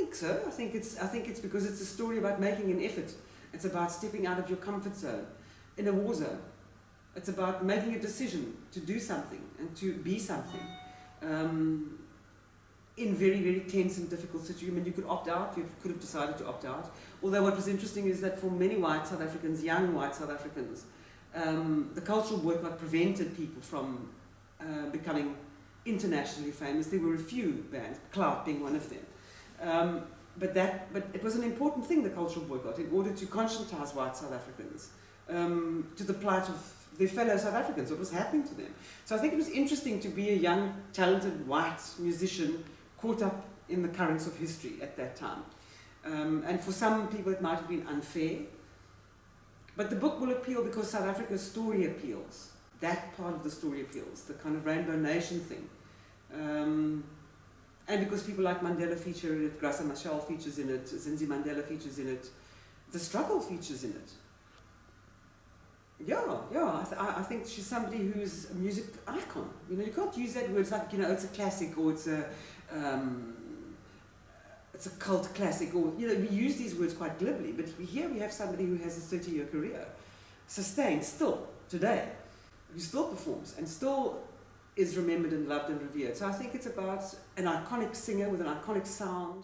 think so. I think it's because it's a story about making an effort. It's about stepping out of your comfort zone in a war zone. It's about making a decision to do something and to be something in very, very tense and difficult situations. I mean, you could opt out, you could have decided to opt out. Although what was interesting is that for many white South Africans, young white South Africans, the cultural boycott prevented people from becoming internationally famous. There were a few bands, Clout being one of them. But it was an important thing, the cultural boycott, in order to conscientise white South Africans to the plight of their fellow South Africans, what was happening to them. So I think it was interesting to be a young, talented white musician caught up in the currents of history at that time. And for some people it might have been unfair, but the book will appeal because South Africa's story appeals. That part of the story appeals, the kind of Rainbow Nation thing. And because people like Mandela feature in it, Graça Machel features in it, Zinzi Mandela features in it, the struggle features in it. I think she's somebody who's a music icon. You know, you can't use that word. It's like, you know, it's a classic or it's a cult classic, or, you know, we use these words quite glibly, but here we have somebody who has a 30-year career, sustained still today, who still performs and still is remembered and loved and revered. So I think it's about an iconic singer with an iconic sound.